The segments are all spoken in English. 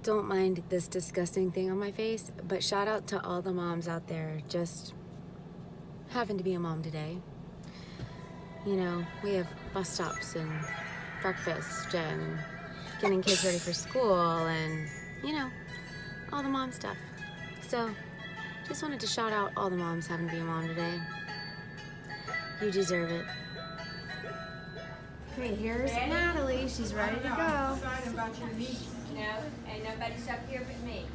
don't mind this disgusting thing on my face, but shout out to all the moms out there just having to be a mom today. You know, we have bus stops and breakfast and getting kids ready for school and, you know, all the mom stuff. So, just wanted to shout out all the moms having to be a mom today. You deserve it. Okay, here's Natalie. She's ready to go. No, and nobody's up here but me.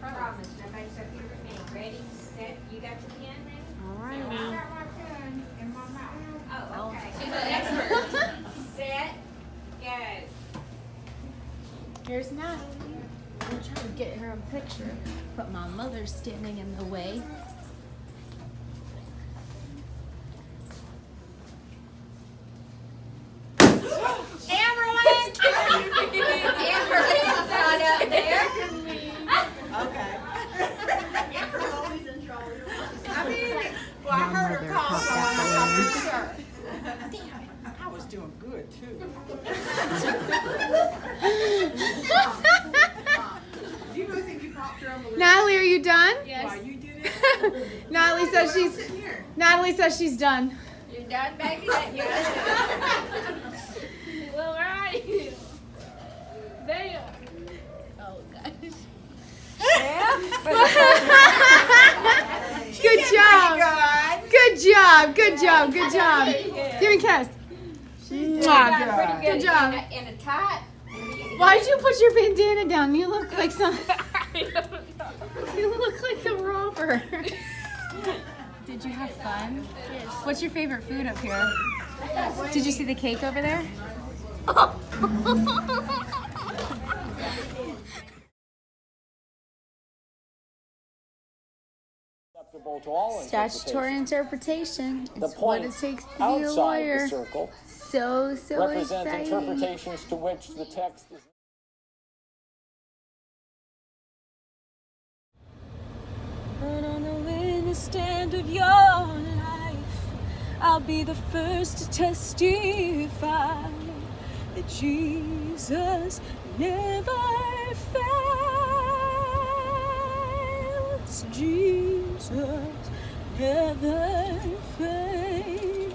Promise, nobody's up here but me. Ready, set, you got your pen ready? All right. I got my pen in my mouth. Oh, okay. She's an expert. Set, go. Here's Natalie. I'm trying to get her a picture, but my mother's standing in the way. Amberlynn's not up there. Okay. Amber's always in trouble. I mean, well, I heard her call, so I thought for sure. Damn, I was doing good too. Do you really think you popped her on the list? Natalie, are you done? Why you did it? Natalie says she's done. You done, baby? You Well, right. There. Oh gosh. Good job. Good job. Good job. Good job. Give me a kiss. Mwah. Good job. In a tight. Why'd you put your bandana down? You look like some. You look like a robber. Did you have fun? Yes. What's your favorite food up here? Did you see the cake over there? Statutory interpretation is what it takes to be a lawyer. So exciting. Interpretations to which the text is. But on the witness stand of your life, I'll be the first to testify that Jesus never fails. Jesus never fails.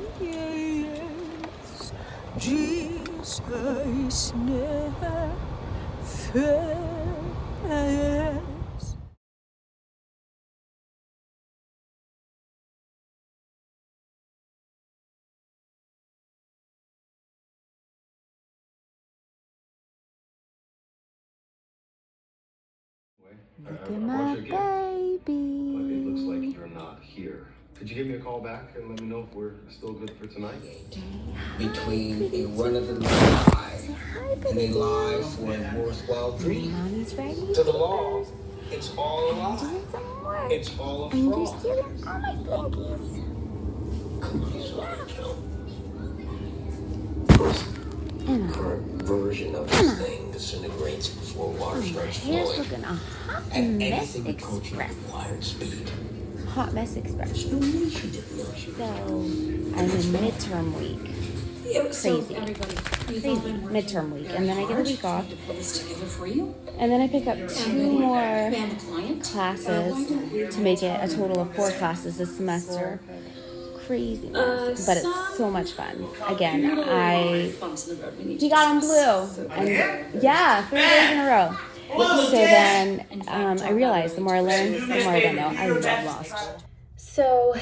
Jesus never fails. Look at my baby. It looks like you're not here. Could you give me a call back and let me know if we're still good for tonight? Between a run-of-the-mill lie and a lie for a worthwhile dream. Mommy's ready. To the law, it's all a lie. Doing some work. It's all a And you're fraud. stealing all my cookies. Cookies are Emma, current version of this thing disintegrates before water starts here's flowing looking a hot at mess anything approaching express. required speed. Hot mess express. No need she didn't know she So, I'm in midterm week. Crazy. Crazy. Midterm week. And then I get a week off. And then I pick up 2 more classes to make it a total of 4 classes this semester. Craziness. But it's so much fun. Again, we got on blue. And yeah, 3 days in a row. So then I realized the more I learn, the more I don't know. I love Lost. So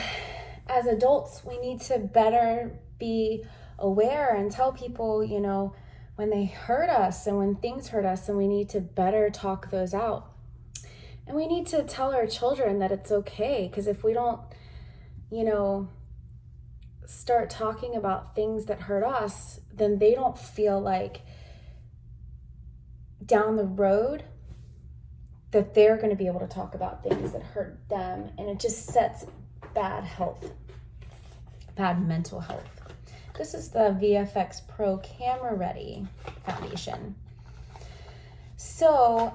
as adults, we need to better be aware and tell people, you know, when they hurt us and when things hurt us, and we need to better talk those out. And we need to tell our children that it's okay, because if we don't, you know, start talking about things that hurt us, then they don't feel like down the road that they're going to be able to talk about things that hurt them, and it just sets bad mental health. This is the VFX Pro Camera Ready foundation. So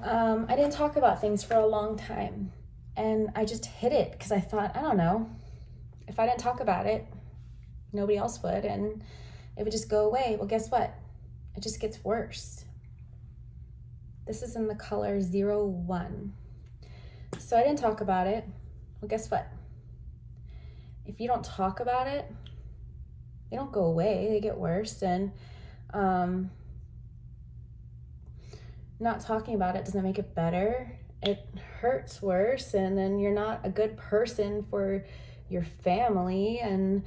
I didn't talk about things for a long time, and I just hid it because I thought, I don't know, if I didn't talk about it, nobody else would, and it would just go away. Well, guess what? It just gets worse. This is in the color 01. So I didn't talk about it. Well, guess what? If you don't talk about it, they don't go away, they get worse. And not talking about it doesn't make it better. It hurts worse, and then you're not a good person for your family. And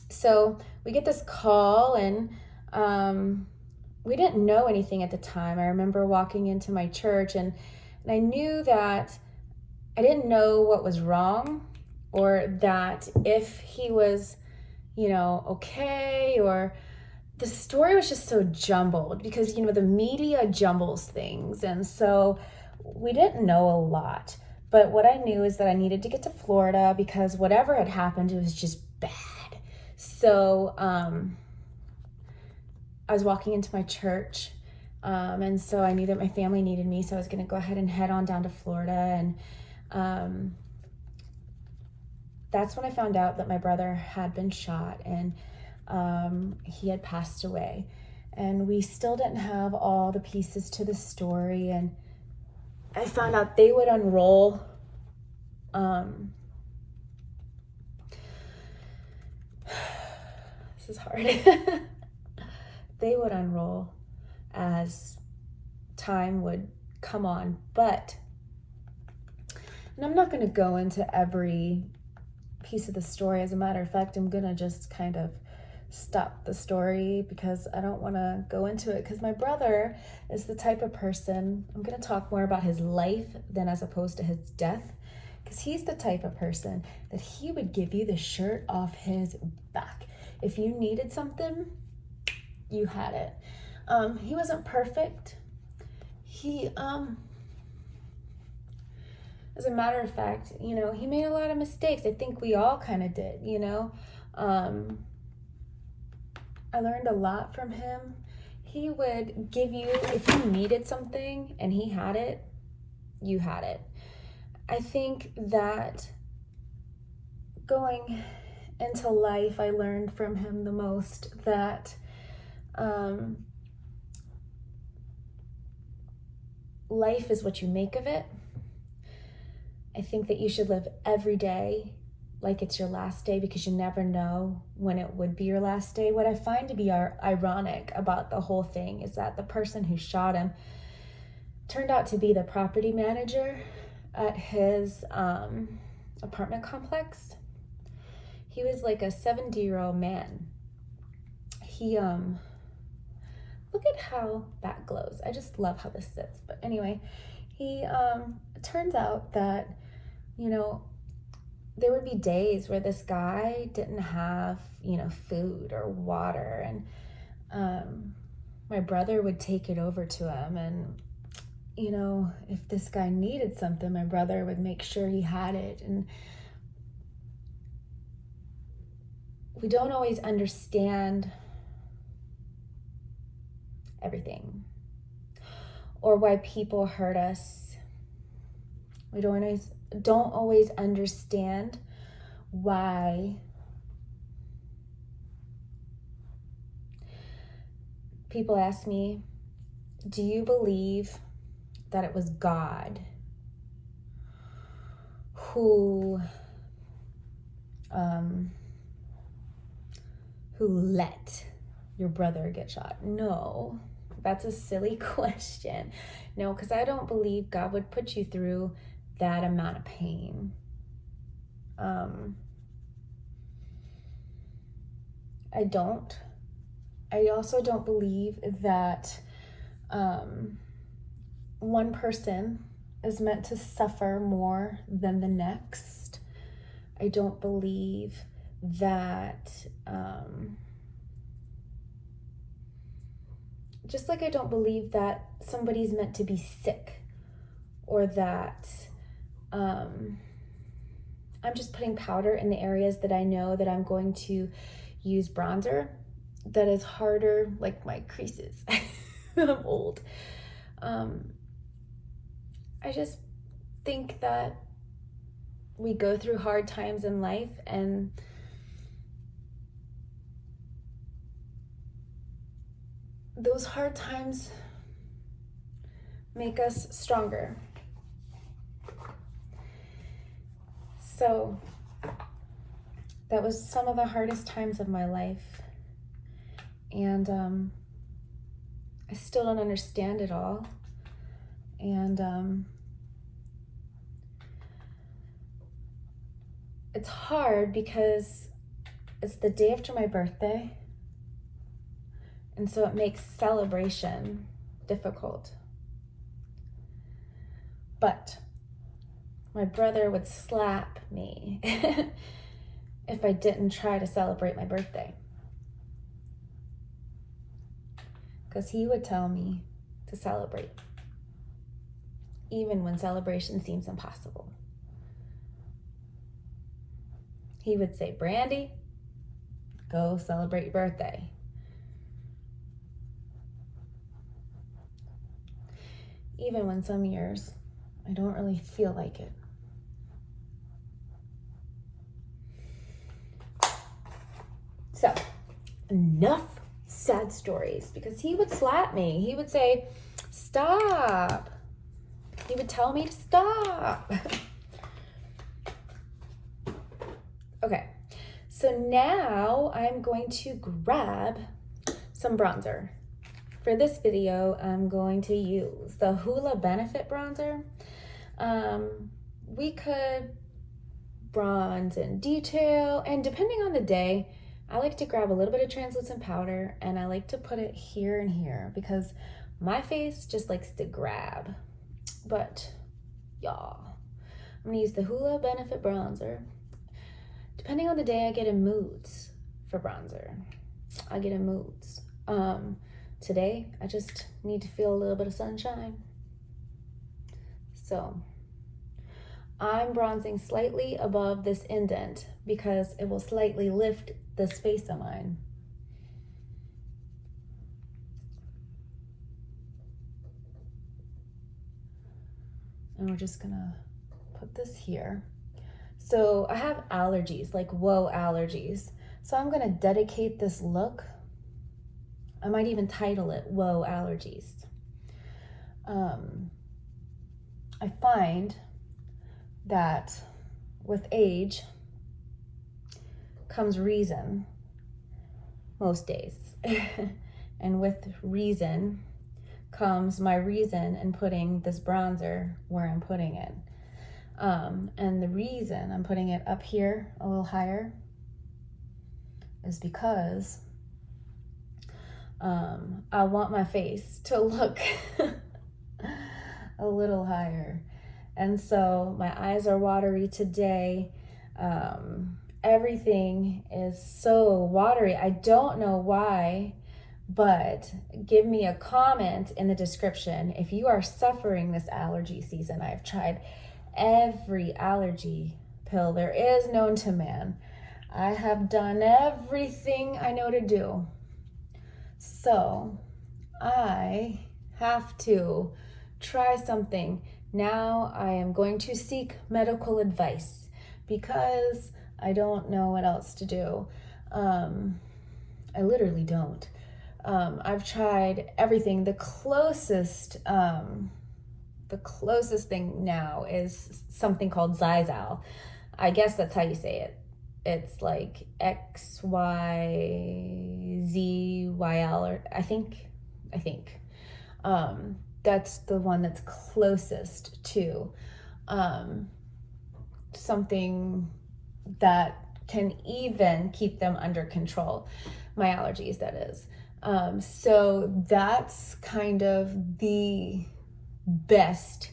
so we get this call, and we didn't know anything at the time. I remember walking into my church, and I knew that I didn't know what was wrong, or that if he was, okay, or the story was just so jumbled because, the media jumbles things. And so we didn't know a lot. But what I knew is that I needed to get to Florida because whatever had happened, it was just bad. So I was walking into my church, and so I knew that my family needed me. So I was going to go ahead and head on down to Florida. And that's when I found out that my brother had been shot, and he had passed away. And we still didn't have all the pieces to the story. And I found out they would unroll this is hard. They would unroll as time would come on. And I'm not going to go into every piece of the story. As a matter of fact, I'm going to just kind of stop the story because I don't want to go into it, because my brother is the type of person, I'm going to talk more about his life than as opposed to his death, because he's the type of person that he would give you the shirt off his back. If you needed something, you had it. He wasn't perfect. He, as a matter of fact, he made a lot of mistakes. I think we all kind of did, I learned a lot from him. He would give you, if you needed something and he had it, you had it. I think that going into life, I learned from him the most that life is what you make of it. I think that you should live every day like it's your last day, because you never know when it would be your last day. What I find to be ironic about the whole thing is that the person who shot him turned out to be the property manager at his apartment complex. He was like a 70-year-old man. He, look at how that glows. I just love how this sits. But anyway, he, it turns out that, there would be days where this guy didn't have, food or water, and my brother would take it over to him. And, if this guy needed something, my brother would make sure he had it. And we don't always understand everything or why people hurt us. We don't always understand why people ask me, do you believe that it was God who let your brother get shot? No, that's a silly question. No, because I don't believe God would put you through that amount of pain. I don't. I also don't believe that one person is meant to suffer more than the next. I don't believe that, just like I don't believe that somebody's meant to be sick, or that I'm just putting powder in the areas that I know that I'm going to use bronzer that is harder, like my creases. I'm old. I just think that we go through hard times in life, and those hard times make us stronger. So that was some of the hardest times of my life. And I still don't understand it all. And it's hard because it's the day after my birthday. And so it makes celebration difficult. But my brother would slap me if I didn't try to celebrate my birthday. Because he would tell me to celebrate, even when celebration seems impossible. He would say, Brandy, go celebrate your birthday. Even when some years I don't really feel like it. So, enough sad stories, because he would slap me. He would say, stop. He would tell me to stop. Okay, so now I'm going to grab some bronzer. For this video, I'm going to use the Hoola Benefit Bronzer. We could bronze in detail, and depending on the day, I like to grab a little bit of translucent powder and I like to put it here and here because my face just likes to grab. But y'all, I'm gonna use the Hoola Benefit Bronzer. Depending on the day, I get in moods for bronzer. I get in moods. Today, I just need to feel a little bit of sunshine. So, I'm bronzing slightly above this indent because it will slightly lift this face of mine. And we're just gonna put this here. So I have allergies, like whoa allergies. So I'm gonna dedicate this look. I might even title it Whoa Allergies. I find that with age comes reason most days. And with reason comes my reason in putting this bronzer where I'm putting it. And the reason I'm putting it up here a little higher is because I want my face to look a little higher. And so my eyes are watery today. Everything is so watery. I don't know why, but give me a comment in the description if you are suffering this allergy season. I've tried every allergy pill there is known to man. I have done everything I know to do. So I have to try something. Now I am going to seek medical advice because I don't know what else to do. I literally don't. I've tried everything. The closest thing now is something called Zizal. I guess that's how you say it. It's like XYZYL, or I think. That's the one that's closest to something that can even keep them under control. My allergies, that is. So that's kind of the best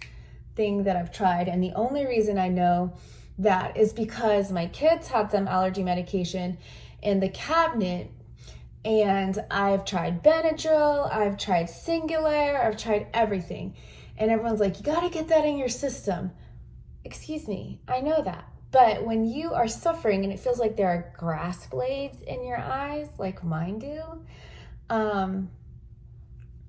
thing that I've tried. And the only reason I know that is because my kids had some allergy medication in the cabinet, and I've tried Benadryl, I've tried Singular, I've tried everything. And everyone's like, you gotta get that in your system. Excuse me, I know that. But when you are suffering and it feels like there are grass blades in your eyes, like mine do, I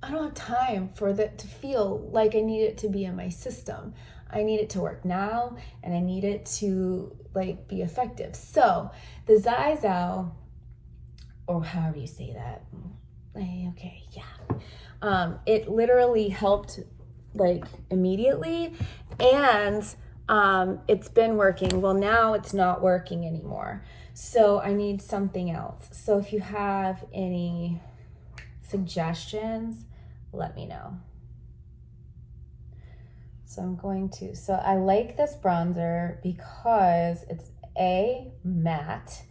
don't have time for that to feel like I need it to be in my system. I need it to work now, and I need it to like be effective. So the Zizal, or however you say that, Okay, yeah. It literally helped like immediately, and it's been working. Well, now it's not working anymore. So I need something else. So if you have any suggestions, let me know. So I'm going to, so I like this bronzer because it's A, matte,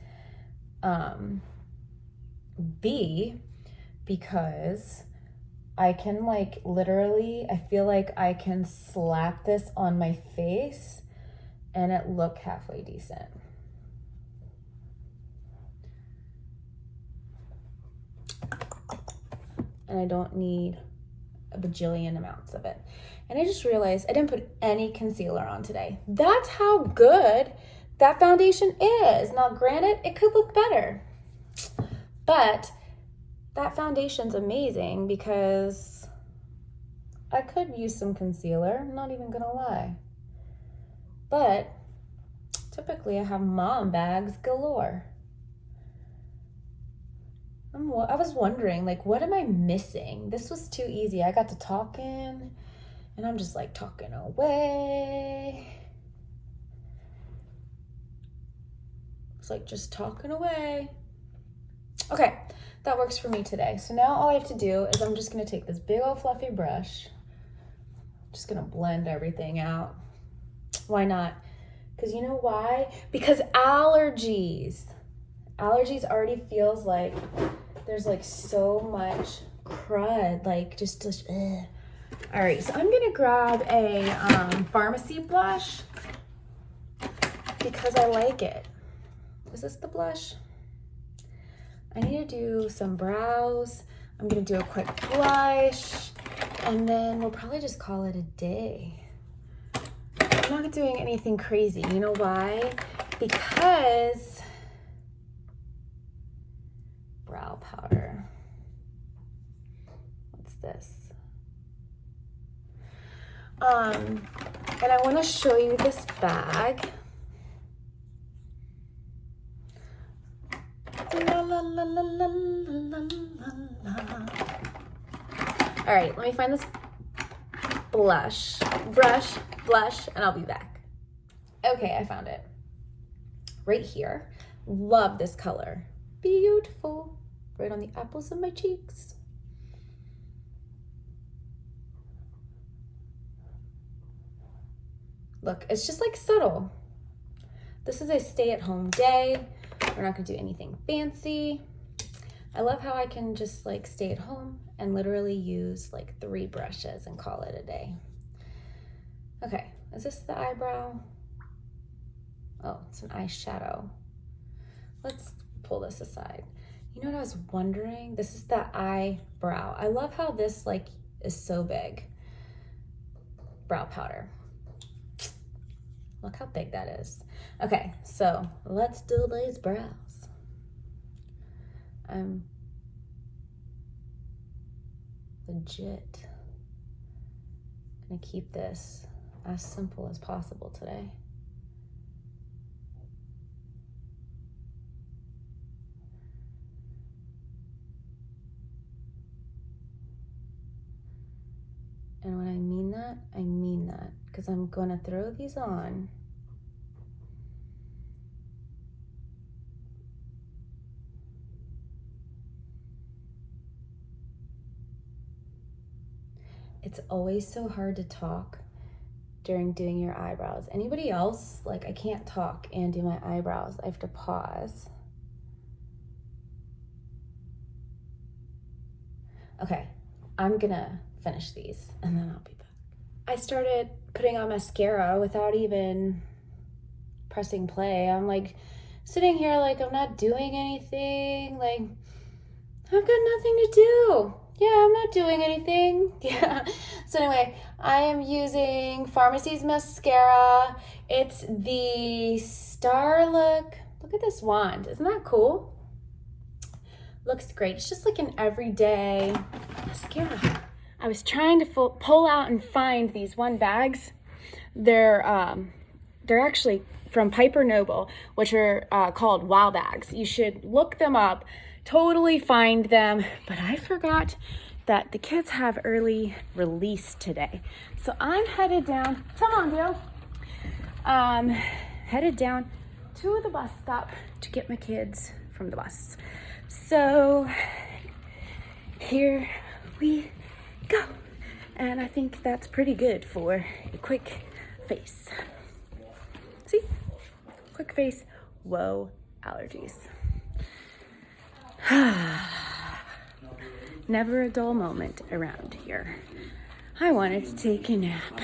B, because I can like literally, I feel like I can slap this on my face and it look halfway decent. And I don't need a bajillion amounts of it. And I just realized I didn't put any concealer on today. That's how good that foundation is. Now, granted, it could look better, but that foundation's amazing because I could use some concealer, I'm not even gonna lie. But typically I have mom bags galore. I was wondering, like, what am I missing? This was too easy. I got to talking and I'm just like talking away. It's like just talking away. Okay, that works for me today. So now all I have to do is I'm just gonna take this big old fluffy brush, just gonna blend everything out. Why not? Because you know why? Because allergies. Allergies already feels like there's like so much crud, like just ugh. All right, so I'm gonna grab a Farmasi blush because I like it. Is this the blush? I need to do some brows. I'm gonna do a quick blush and then we'll probably just call it a day. I'm not doing anything crazy. You know why? Because brow powder. What's this? And I want to show you this bag. La, la, la, la, la, la, la. All right, let me find this blush, and I'll be back. Okay, I found it. Right here. Love this color. Beautiful. Right on the apples of my cheeks. Look, it's just like subtle. This is a stay-at-home day. We're not gonna do anything fancy. I love how I can just like stay at home and literally use like 3 brushes and call it a day. Okay, is this the eyebrow? Oh, it's an eyeshadow. Let's pull this aside. You know what I was wondering? This is the eyebrow. I love how this like is so big. Brow powder. Look how big that is. Okay, so let's do these brows. I'm legit gonna keep this as simple as possible today. And when I mean that, because I'm gonna throw these on. It's always so hard to talk during doing your eyebrows. Anybody else? Like, I can't talk and do my eyebrows. I have to pause. Okay, I'm gonna finish these and then I'll be back. I started putting on mascara without even pressing play. I'm like sitting here like I'm not doing anything. Like, I've got nothing to do. Yeah, I'm not doing anything. Yeah. So anyway, I am using Farmasi's mascara. It's the Star Look. Look at this wand. Isn't that cool? Looks great. It's just like an everyday mascara. I was trying to pull out and find these one bags. They're actually from Piper Noble, which are called Wow bags. You should look them up. totally find them, but I forgot that the kids have early release today. So I'm headed down, come on, Bill. Headed down to the bus stop to get my kids from the bus. So here we go. And I think that's pretty good for a quick face. See? Quick face, whoa, allergies. Never a dull moment around here. I wanted to take a nap.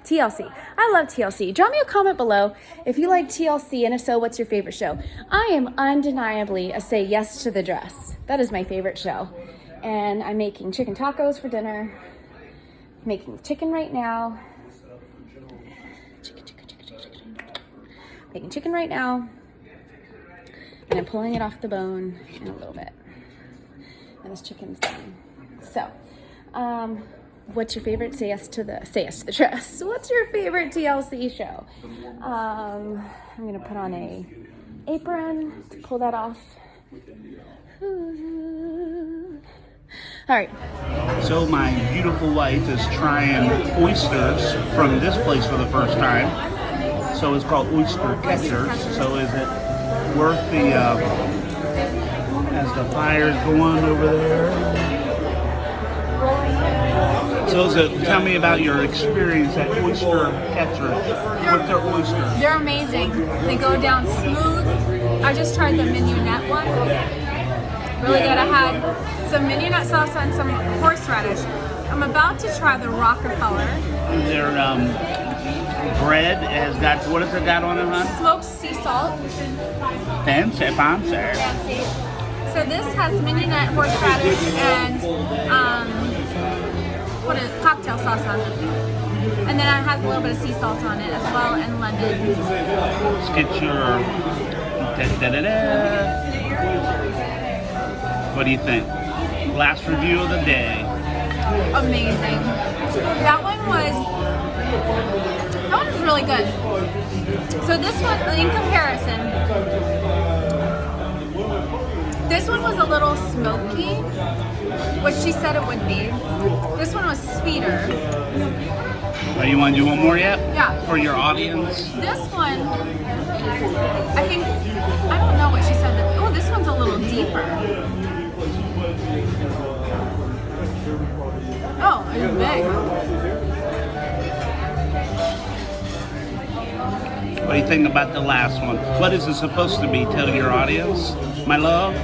TLC. I love TLC. Drop me a comment below if you like TLC, and if so, what's your favorite show? I am undeniably a say yes to the dress. That is my favorite show. And I'm making chicken tacos for dinner. Making chicken right now. Making chicken right now. And I'm pulling it off the bone in a little bit. And this chicken's done. So, what's your favorite say yes to the dress? What's your favorite TLC show? I'm gonna put on a apron to pull that off. All right. So my beautiful wife is trying oysters from this place for the first time. So it's called Oyster Catchers. So is it worth the, as the fire's going over there? So tell me about your experience at Oyster Catchers with their oysters. They're amazing. They go down smooth. I just tried the mignonette one. Really good. I had some mignonette sauce and some horseradish. I'm about to try the Rockefeller. Their bread has got, what has it got on it, hon? Smoked sea salt. Fancy. Fancy. So this has mignonette, horseradish, and cocktail sauce on it. And then it has a little bit of sea salt on it as well, and lemon. Let's get your What do you think? Last review of the day. Amazing. That one was really good. So this one, in comparison, this one was a little smoky, which she said it would be. This one was sweeter. Oh, you want to do one more yet? Yeah. For your audience? This one, I think, I don't know what she said. Oh, this one's a little deeper. Oh, it's big. What do you think about the last one? What is it supposed to be? Tell your audience, my love?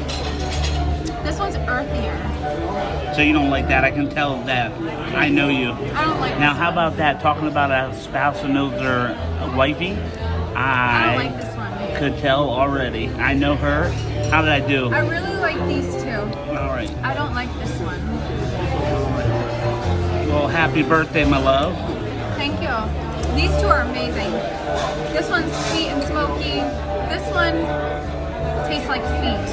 This one's earthier. So you don't like that? I can tell that. I know you. I don't like Now, this how one. about that? Talking about a spouse who knows their wifey? I don't like this one. Could tell already. I know her. How did I do? I really like these two. All right. I don't like this one. Well, happy birthday, my love. Thank you. These two are amazing. This one's sweet and smoky. This one tastes like feet.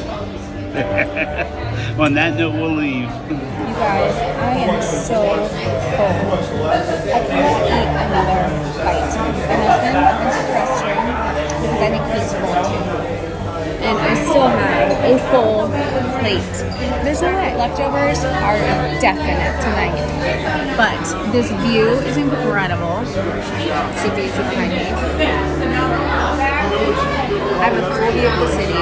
On that note, we'll leave. You guys, I am so full. I cannot eat another bite. My husband went to the restroom because I think he's full too. And I still have a full plate. There's no way. Leftovers are definite tonight. But this view is incredible. See the views behind me. I have a full view of the city.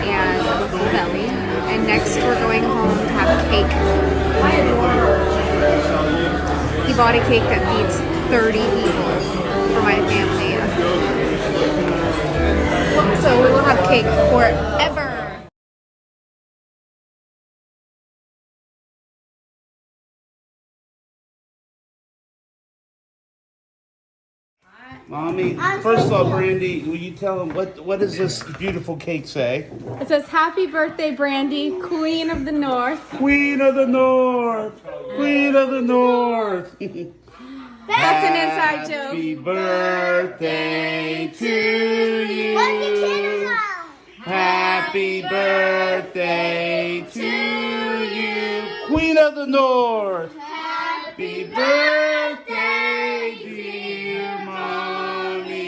And a full belly. And next we're going home to have cake. He bought a cake that feeds 30 people for my family. So we will have cake forever. Mommy, first of all, Brandy, will you tell them what does this beautiful cake say? It says, "Happy birthday, Brandy, Queen of the North." Queen of the North! Queen of the North! That's an inside joke. Happy birthday to you. Happy birthday to you. Queen of the North. Happy birthday, dear Mommy.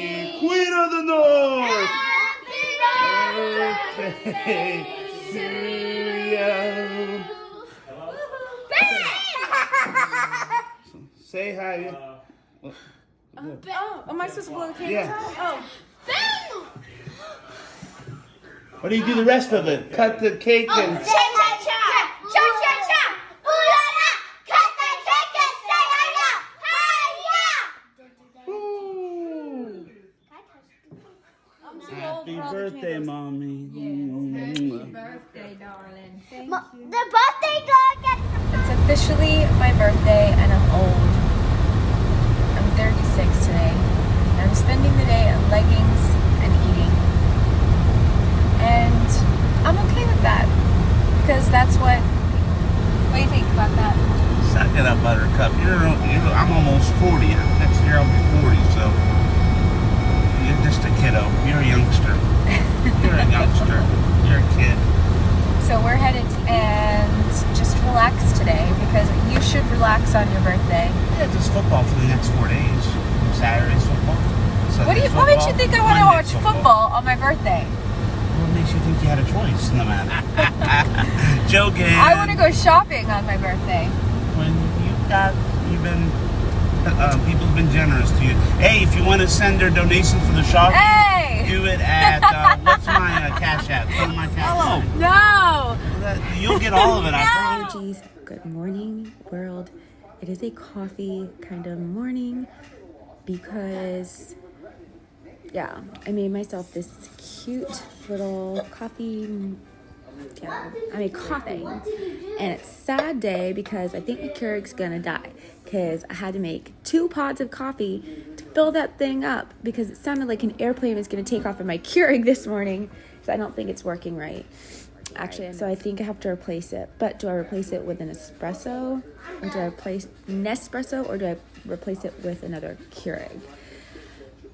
birthday to you. Say hi. Oh, am I supposed to blow the candles Yeah. out? Oh. What do you do the rest of it? Cut the cake and... Happy birthday, Mommy. Happy birthday, darling. Thank you. The birthday girl gets It's officially my birthday and I'm old. I'm 36 today. And I'm spending the day in leggings and eating. And I'm okay with that. Because that's what do you think about that? Suck it up, Buttercup. I'm almost 40. Next year I'll be 40, so you're just a kiddo. You're a youngster. You're a youngster. You're a kid. So we're headed and just relax today because you should relax on your birthday. Yeah, just football for the next 4 days. Saturday's football. What makes you think I want to watch football on my birthday? What makes you think you had a choice in the matter? Joking. I want to go shopping on my birthday. When people's been generous to you. Hey, if you want to send their donation for the shop, do it at what's my cash app? Tell my cash. No. You'll get all of it. I Geez, good morning, world. It is a coffee kind of morning because, yeah, I made myself this cute little coffee. Yeah, I made coffee, and it's a sad day because I think my Keurig's gonna die because I had to make 2 pods of coffee to fill that thing up because it sounded like an airplane was gonna take off in my Keurig this morning, so I don't think it's working right. Actually, so I think I have to replace it. But do I replace it with an espresso, or do I replace Nespresso, or do I replace it with another Keurig?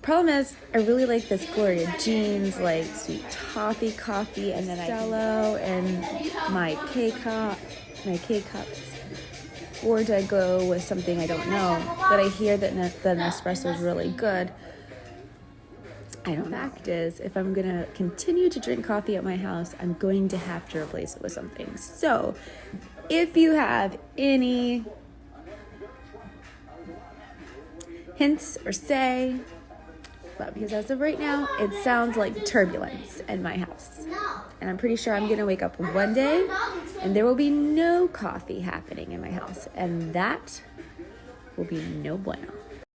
Problem is, I really like this Gloria Jeans, like sweet toffee coffee, and then Stello and my K-cups. Or do I go with something I don't know, but I hear that the Nespresso is really good. I don't know. The fact is, if I'm going to continue to drink coffee at my house, I'm going to have to replace it with something. So, if you have any hints or say, but because as of right now, it sounds like turbulence in my house. And I'm pretty sure I'm going to wake up one day and there will be no coffee happening in my house. And that will be no bueno.